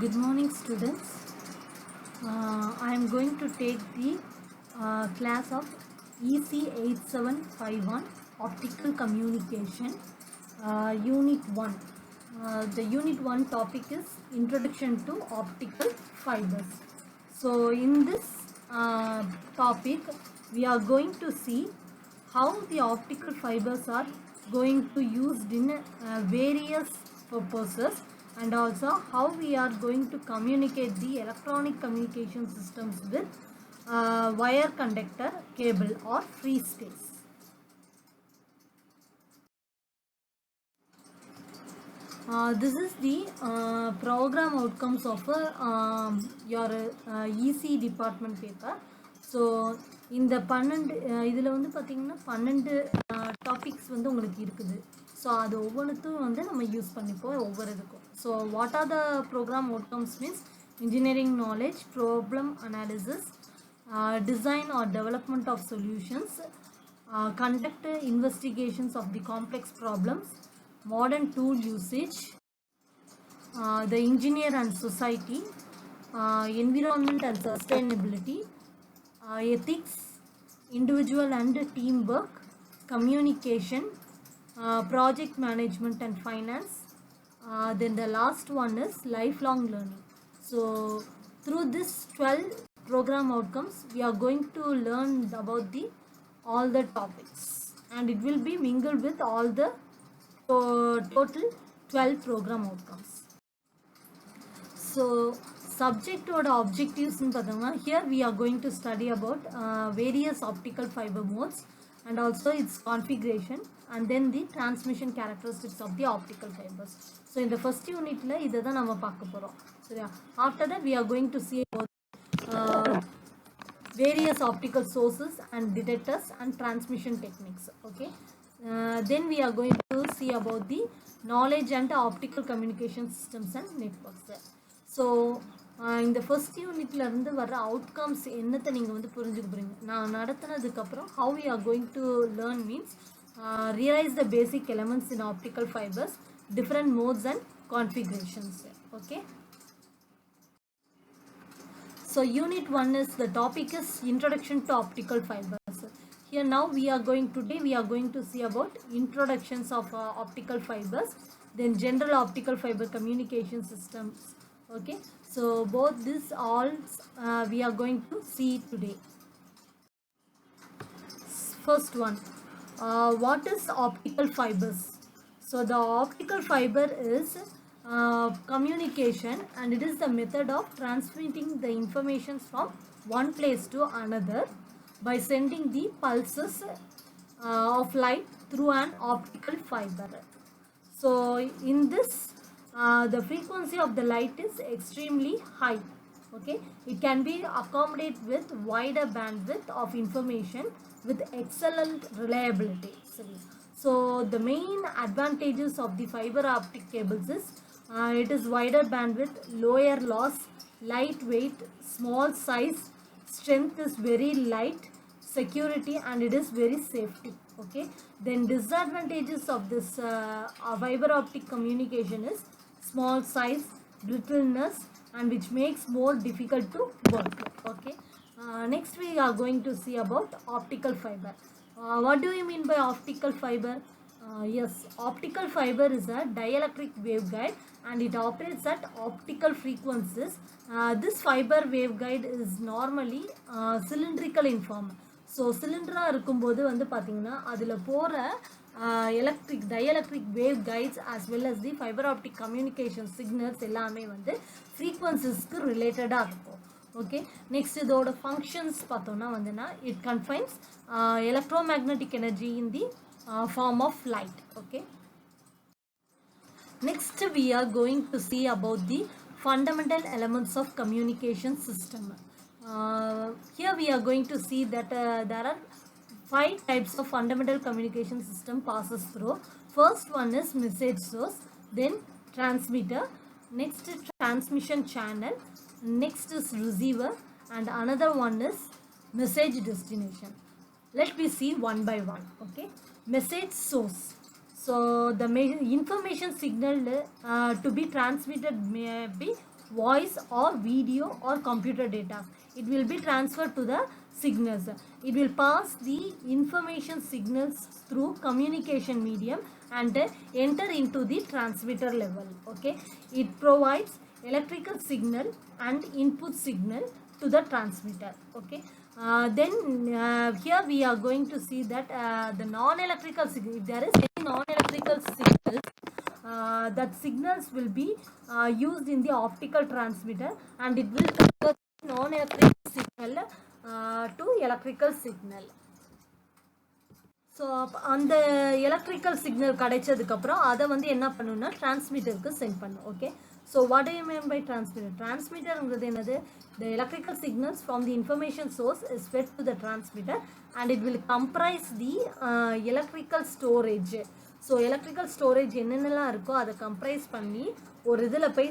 Good morning, students. I am going to take the class of EC 8751 Optical Communication, Unit 1. The Unit 1 topic is Introduction to Optical Fibers. So, in this topic, we are going to see how the optical fibers are going to used in various purposes, and also how we are going to communicate the electronic communication systems with wire conductor, cable or free space. This is the program outcomes of your EC department paper. So இந்த 12 இதில் வந்து பார்த்திங்கன்னா 12 topics வந்து உங்களுக்கு இருக்குது. So அது ஒவ்வொன்றுத்தும் வந்து நம்ம யூஸ் பண்ணிப்போம் ஒவ்வொரு இதுக்கும். So what are the program outcomes means engineering knowledge, problem analysis, design or development of solutions, conduct investigations of the complex problems, modern tool usage, the engineer and society, environment and sustainability, ethics, individual and teamwork, communication, project management and finance. Then the last one is lifelong learning. So through this 12 program outcomes, we are going to learn about the all the topics, and it will be mingled with all the total 12 program outcomes. So subject or objectives in Padama, here we are going to study about various optical fiber modes and also its configuration, and then the transmission characteristics of the optical fibers. So in the first unit la idha nama paaka porom. So after that we are going to see about various optical sources and detectors and transmission techniques. Okay, then we are going to see about the knowledge and optical communication systems and networks. So இந்த first யூனிட்ல இருந்து வர outcomes என்னத்தை நீங்கள் வந்து புரிஞ்சுக்க போகிறீங்க. நான் நடத்தினதுக்கப்புறம் how we are going to learn means realize the basic elements in optical fibers, different modes and configurations. Okay, so unit 1 is the topic is introduction to optical fibers. Here now we are going to see about introductions of optical fibers, then general optical fiber communication systems. Okay, so both this all we are going to see today. First one, what is optical fibers? So the optical fiber is communication, and it is the method of transmitting the information from one place to another by sending the pulses of light through an optical fiber. So in this the frequency of the light is extremely high. Okay, it can be accommodated with wider bandwidth of information with excellent reliability. So the main advantages of the fiber optic cables is it is wider bandwidth, lower loss, lightweight, small size, strength is very light, security, and it is very safety. Okay, then disadvantages of this fiber optic communication is small size, brittleness, and which makes more difficult to work. Okay, next we are going to see about optical fiber. What do you mean by optical fiber? Yes, optical fiber is a dielectric waveguide and it operates at optical frequencies. This fiber waveguide is normally cylindrical in form. So சிலிண்டராக இருக்கும்போது வந்து பார்த்திங்கன்னா அதில் போகிற dielectric wave guides as well as the fiber optic communication signals எல்லாமே வந்து frequencies-க்கு ரிலேட்டடாக இருக்கும். ஓகே, நெக்ஸ்ட் இதோட ஃபங்க்ஷன்ஸ் பார்த்தோன்னா வந்துன்னா it confines electromagnetic energy in the form of light. Okay, next we are going to see about the fundamental elements of communication system. Here we are going to see that there are 5 types of fundamental communication system passes through. First one is message source, then transmitter, next transmission channel, next is receiver, and another one is message destination. Let me see one by one. Okay, message source. So the information signal to be transmitted may be voice or video or computer data. It will be transferred to the signals. It will pass the information signals through communication medium and enter into the transmitter level. Okay, it provides electrical signal and input signal to the transmitter. Okay, then here we are going to see that the non-electrical signal, if there is any non-electrical signals, that signals will be used in the optical transmitter, and it will convert non-electrical signal to electrical signal. So அந்த electrical signal கிடைச்சதுக்கப்புறம் அதை வந்து என்ன பண்ணணும்னா டிரான்ஸ்மிட்டருக்கு send பண்ணும். Okay, so what you mean by transmitter? டிரான்ஸ்மிட்டருங்கிறது என்னது? The electrical signals from the information source is fed to the transmitter and it will comprise the electrical storage. So electrical storage என்னென்னலாம் இருக்கோ அதை கம்ப்ரைஸ் பண்ணி ஒரு இதில் போய்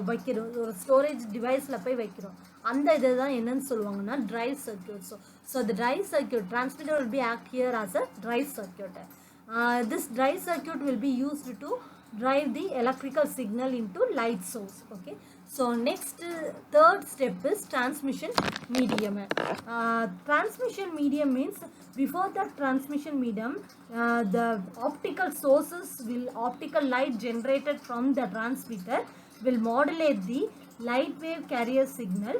வைக்கிறோம், ஒரு ஸ்டோரேஜ் டிவைஸில் போய் வைக்கிறோம். அந்த இதை தான் என்னன்னு சொல்லுவாங்கன்னா drive circuit. So the drive circuit transmitter will be act here as a drive circuit. This drive circuit will be used to drive the electrical signal into light source. Okay, so next third step is transmission medium. Transmission medium means before the transmission medium the optical sources will, optical light generated from the transmitter will modulate the light wave carrier signal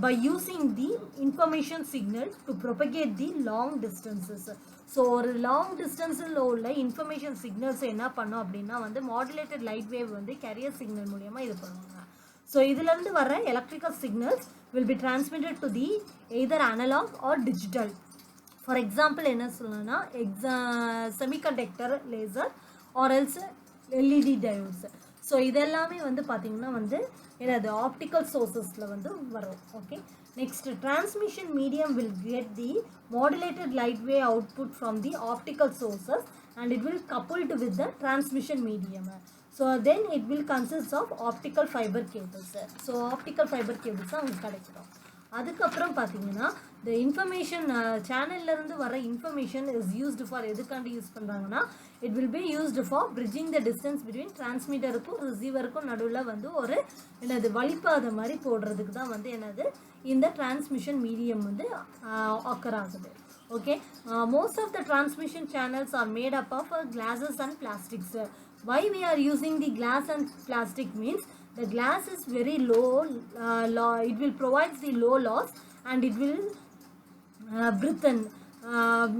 by using the information signal to propagate the long distances. So ஒரு long டிஸ்டன்ஸில் உள்ள information signals என்ன பண்ணோம் அப்படின்னா வந்து modulated light wave வந்து carrier signal மூலியமாக இது பண்ணுவாங்க. ஸோ இதுலேருந்து வர electrical signals will be transmitted to the either analogue or digital. For example என்ன சொல்லணும்னா semiconductor laser or else LED diodes. So இதெல்லாமே வந்து பார்த்திங்கன்னா வந்து என்னது ஆப்டிக்கல் சோர்ஸஸில் வந்து வரும். Okay, next transmission medium will get the modulated light way output from the optical sources and it will coupled with the transmission medium. So then it will consist of optical fibre cables. So optical fibre cables தான் உங்களுக்கு கிடைச்சிடும். அதுக்கப்புறம் பார்த்தீங்கன்னா இந்த information சேனல்லேருந்து வர information is used for எதுக்காண்டி use பண்ணுறாங்கன்னா it will be used for bridging the distance between டிரான்ஸ்மிட்டருக்கும் ரிசீவருக்கும் நடுவில் வந்து ஒரு என்னது வழிபாதை மாதிரி போடுறதுக்கு தான் வந்து என்னது இந்த டிரான்ஸ்மிஷன் மீடியம் வந்து ஆக்கர் ஆகுது. Okay, most of the transmission channels are made up of glasses and plastics. Why we are using the glass and plastic means the glass is very low, it will provide the low loss and it will breathe.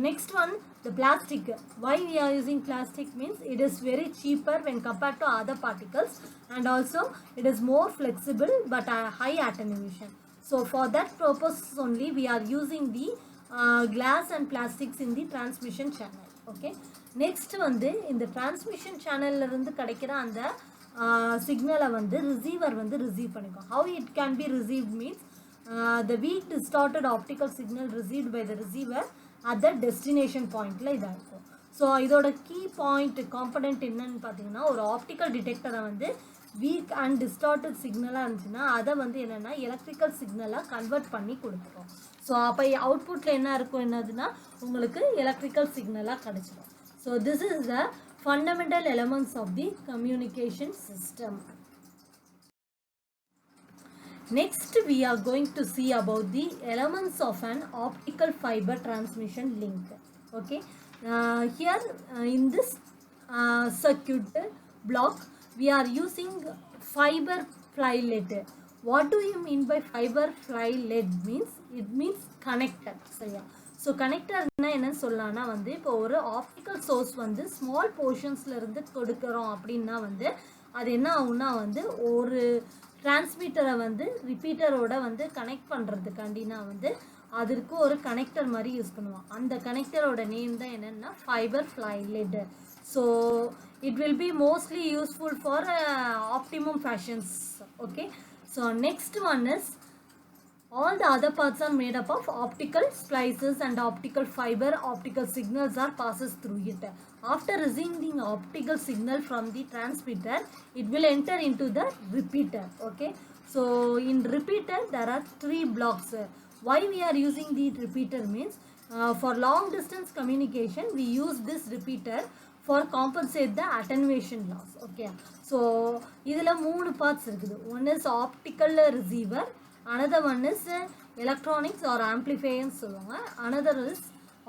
Next one, the plastic. Why we are using plastic means it is very cheaper when compared to other particles and also it is more flexible but high attenuation. So for that purpose only we are using the glass and plastics in the transmission channel. Okay, next வந்து இந்த transmission சேனல்லேருந்து கிடைக்கிற அந்த சிக்னலை வந்து receiver வந்து receive பண்ணிக்கும். How it can be receive means the weak distorted optical signal received by the receiver at the destination பாயிண்டில் இதாக இருக்கும். ஸோ இதோட கீ பாயிண்ட் காம்பனண்ட் என்னன்னு பார்த்தீங்கன்னா ஒரு ஆப்டிக்கல் டிடெக்டரை வந்து வீக் அண்ட் டிஸ்டார்டட் சிக்னலாக இருந்துச்சுன்னா அதை வந்து என்னென்னா எலக்ட்ரிக்கல் சிக்னலாக கன்வெர்ட் பண்ணி கொடுத்துரும். ஸோ அப்போ அவுட்புட்டில் என்ன இருக்கும், என்னதுன்னா உங்களுக்கு எலக்ட்ரிக்கல் சிக்னலாக கிடச்சிடும். So this is the fundamental elements of the communication system. Next we are going to see about the elements of an optical fiber transmission link. Okay, here in this circuit block we are using fiber fly lead. What do you mean by fiber fly lead means? It means connector. So yeah, so கனெக்டர்னா என்னன்னு சொல்லலாம்னா வந்து இப்போ ஒரு optical source வந்து small போர்ஷன்ஸ்லேருந்து கொடுக்குறோம் அப்படின்னா வந்து அது என்ன ஆகும்னா வந்து ஒரு டிரான்ஸ்மிட்டரை வந்து ரிப்பீட்டரோட வந்து கனெக்ட் பண்ணுறதுக்காண்டினா வந்து அதற்கு ஒரு கனெக்டர் மாதிரி யூஸ் பண்ணுவோம். அந்த கனெக்டரோட நேம் தான் என்னென்னா fibre fly let. So it will B mostly useful for optimum fashions. Okay, so next one is all the other parts are made up of optical splices and optical fiber. Optical signals are passes through it. After receiving optical signal from the transmitter, it will enter into the repeater. Okay, so in repeater there are 3 blocks. Why we are using the repeater means for long distance communication we use this repeater for compensate the attenuation loss. Okay, so idhula moonu parts irukku. One is optical receiver, another one is electronics or amplifier solunga, another is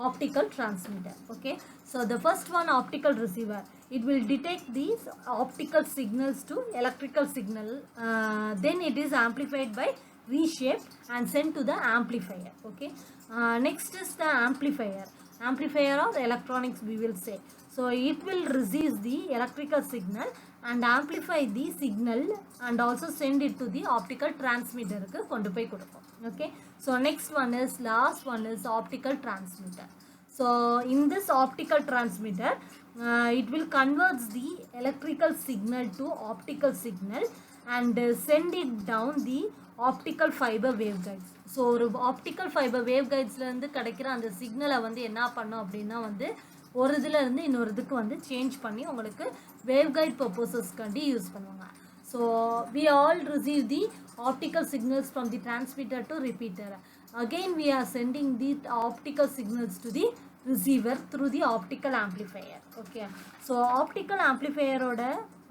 optical transmitter. Okay, so the first one, optical receiver, it will detect these optical signals to electrical signal, then it is amplified by reshaped and sent to the amplifier. Okay, next is the amplifier or electronics we will say. So it will receive the electrical signal and amplify the signal and also send it to the optical transmitter ku kondu poi kudukum. Okay, so next one is, last one is optical transmitter. So in this optical transmitter, it will convert the electrical signal to optical signal and send it down the optical fiber waveguides. So ஒரு optical fiber waveguidesல இருந்து கிடைக்கிற அந்த சிக்னலை வந்து என்ன பண்ணோம் அப்படின்னா வந்து ஒரு இதுல இருந்து இன்னொரு இதுக்கு வந்து சேஞ்ச் பண்ணி உங்களுக்கு waveguide purposesக்காண்டி யூஸ் பண்ணுவாங்க. So we all receive the optical signals from the transmitter to repeater. Again we are sending the optical signals to the receiver through the optical amplifier. Okay, so optical amplifier oda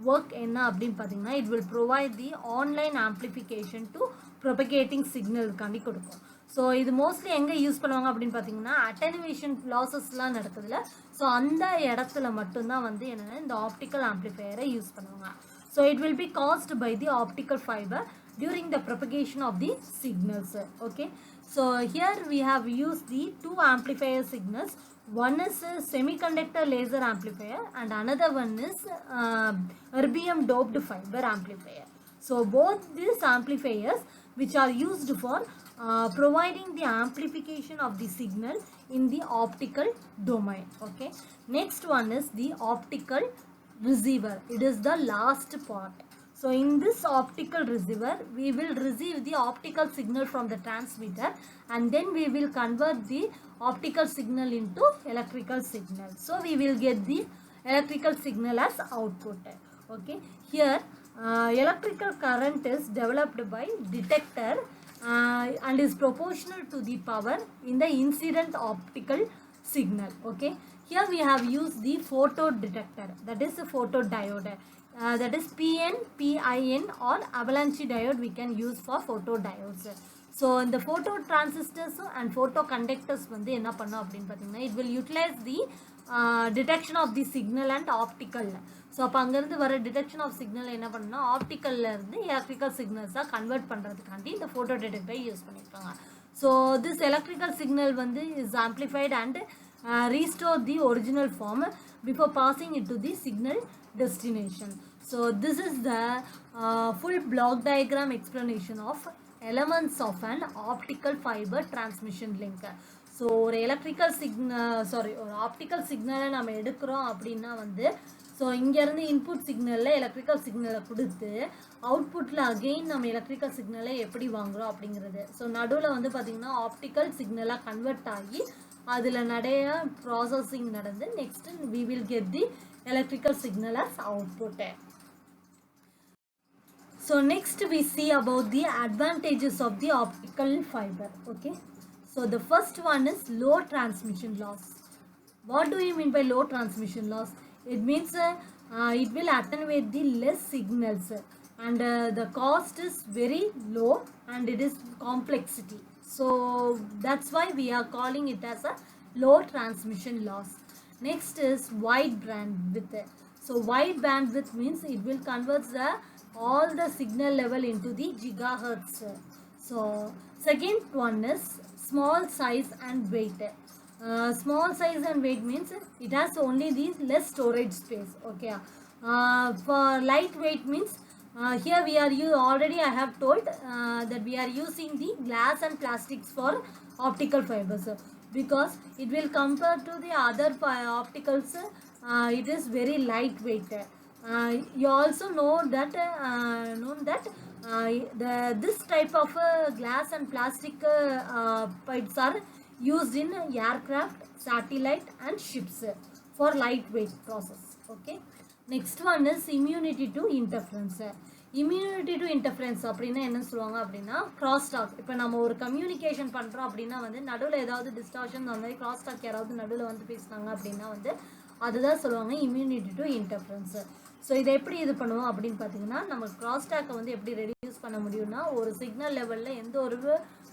work enna appdin pathina, it will provide the online amplification to propagating signal kandi kodukum. So இது mostly எங்க use பண்ணுவாங்க அப்படின்னு பார்த்தீங்கன்னா attenuation losses-லாம் நடக்குதுல, so அந்த இடத்துல மட்டும்தான் வந்து என்னென்னா இந்த ஆப்டிக்கல் ஆம்ப்ளிஃபையரை யூஸ் பண்ணுவாங்க. So it will be caused by the optical fiber during the propagation of the signals. Okay, so here we have used the two amplifier signals. One is a semiconductor laser amplifier and another one is erbium doped fiber amplifier. So both these amplifiers which are used for providing the amplification of the signal in the optical domain. Okay, next one is the optical receiver. It is the last part. So in this optical receiver, we will receive the optical signal from the transmitter and then we will convert the optical signal into electrical signal. So we will get the electrical signal as output. Okay, here electrical current is developed by detector and is proportional to the power in the incident optical signal. Okay, here we have used the photo detector, that is a photodiode, that is PN, PIN or avalanche diode we can use for photodiodes. So in the photo transistors and photo conductors வந்து என்ன பண்ணோம் அப்படின்னு பார்த்தீங்கன்னா, it will utilize the detection of the signal and optical. So அப்போ அங்கேருந்து வர detection of signal என்ன பண்ணணும்னா ஆப்டிக்கல்ல இருந்து எலக்ட்ரிக்கல் சிக்னல்ஸாக கன்வெர்ட் பண்ணுறதுக்காண்டி இந்த ஃபோட்டோ டிடெக்டரை யூஸ் பண்ணியிருக்காங்க. ஸோ திஸ் எலக்ட்ரிக்கல் சிக்னல் வந்து is amplified and restore the original form before passing it to the signal destination. So this is the full block diagram explanation of elements of an optical fiber transmission link. So ஒரு electrical signal ஒரு optical சிக்னலை நம்ம எடுக்கிறோம் அப்படின்னா வந்து so இங்கேருந்து input சிக்னலில் electrical சிக்னலை கொடுத்து அவுட்புட்டில் அகெயின் நம்ம எலக்ட்ரிக்கல் சிக்னலை எப்படி வாங்குகிறோம் அப்படிங்கிறது. ஸோ நடுவில் வந்து பார்த்திங்கன்னா ஆப்டிக்கல் சிக்னலாக கன்வெர்ட் ஆகி அதில் நிறைய ப்ராசஸிங் நடந்து next we will get the electrical signal as output. So next we see about the advantages of the optical fiber. Okay, so the first one is low transmission loss. What do you mean by low transmission loss? It means it will attenuate the less signals and the cost is very low and it is complexity. So that's why we are calling it as a low transmission loss. Next is wide bandwidth. So wide bandwidth means it will convert all the signal level into the gigahertz. So second one is small size and weight. Small size and weight means it has only these less storage space. Okay, for lightweight means here we are already I have told that we are using the glass and plastics for optical fibers because it will compare to the other opticals it is very lightweight. You also know that this type of glass and plastic pipes are used in aircraft, satellite and ships for lightweight process. Okay, next one is immunity to interference. Immunity to interference அப்படின்னா என்ன சொல்லுவாங்க அப்படின்னா cross talk. இப்போ நம்ம ஒரு communication பண்ணுறோம் அப்படின்னா வந்து நடுவில் ஏதாவது டிஸ்டார்ஷன் அந்த மாதிரி cross talk யாராவது நடுவில் வந்து பேசுனாங்க அப்படின்னா வந்து அதுதான் சொல்லுவாங்க இம்யூனிட்டி டு இன்டர்ஃபரன்ஸ். ஸோ இதை எப்படி இது பண்ணுவோம் அப்படின்னு பார்த்தீங்கன்னா, நம்ம கிராஸ் டாக்கை வந்து எப்படி ரெடியூஸ் பண்ண முடியும்னா, ஒரு சிக்னல் லெவலில் எந்த ஒரு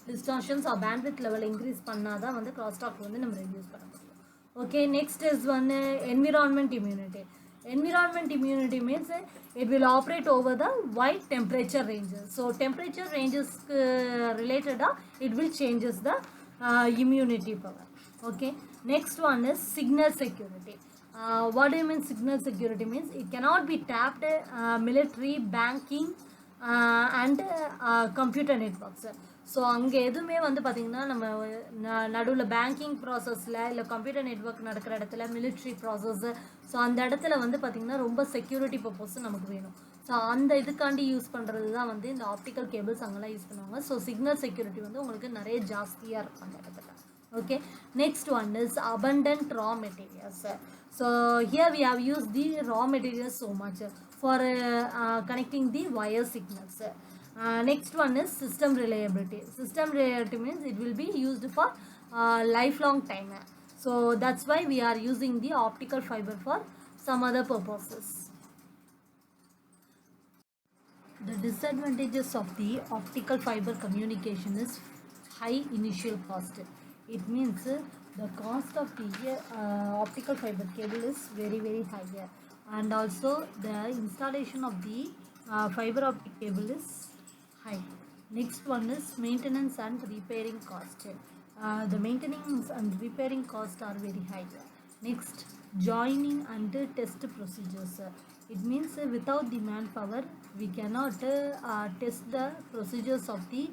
distortions R bandwidth level increase பண்ணாதான் வந்து கிராஸ் டாக் வந்து நம்ம ரெடியூஸ் பண்ண முடியும். Okay, next is one environment immunity. Environment immunity means it will operate over the wide temperature ranges. So temperature ranges related, it will changes the immunity power. Okay, next one is signal security. What do you mean signal security means? It cannot be tapped military, banking and computer networks. So அங்கே எதுவுமே வந்து பார்த்திங்கன்னா நம்ம நடுவில் banking ப்ராசஸில் இல்லை computer network நடக்கிற இடத்துல மிலிட்ரி ப்ராசஸ்ஸு, ஸோ அந்த இடத்துல வந்து பார்த்திங்கன்னா ரொம்ப செக்யூரிட்டி பர்பஸ் நமக்கு வேணும். ஸோ அந்த இதுக்காண்டி யூஸ் பண்ணுறது தான் வந்து இந்த ஆப்டிக்கல் கேபிள்ஸ் அங்கெல்லாம் யூஸ் பண்ணுவாங்க. ஸோ சிக்னல் செக்யூரிட்டி வந்து உங்களுக்கு நிறைய ஜாஸ்தியாக இருக்கும் அந்த இடத்துல. Okay, next one is abundant raw materials. So here we have used the raw materials so much for connecting the wire signals. Next one is system reliability. System reliability means it will be used for lifelong time. So that's why we are using the optical fiber for some other purposes. The disadvantages of the optical fiber communication is high initial cost. It means the cost of the optical fiber cable is very higher, and also the installation of the fiber optic cable is high. Next one is maintenance and repairing cost. The maintenance and repairing costs are very high. Next, joining and test procedures. It means without the manpower we cannot test the procedures of the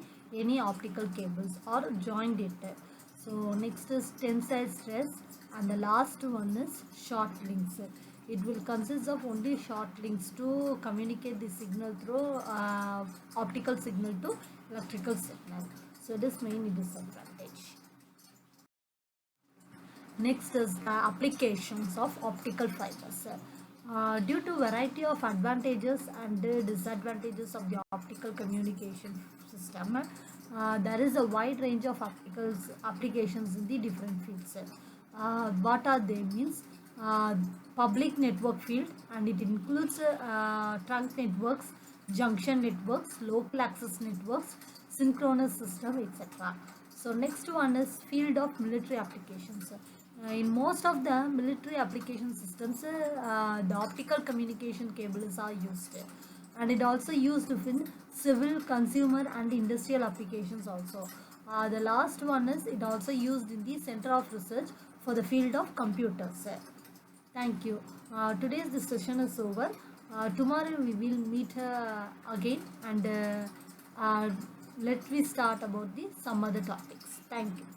any optical cables or join it. So next is tensile stress, and the last one is short links. It will consist of only short links to communicate the signal through optical signal to electrical signal. So it is mainly disadvantage. Next is applications of optical fibers. Due to variety of advantages and disadvantages of the optical communication system, there is a wide range of applications in the different fields. What are they means? Public network field, and it includes trunk networks, junction networks, local access networks, synchronous system, etc. So next one is field of military applications. In most of the military application systems, the optical communication cables are used, and it also used in civil, consumer and industrial applications also. The last one is it also used in the center of research for the field of computers. Thank you. Today's discussion is over. Tomorrow we will meet again, and let me start about some other topics. Thank you.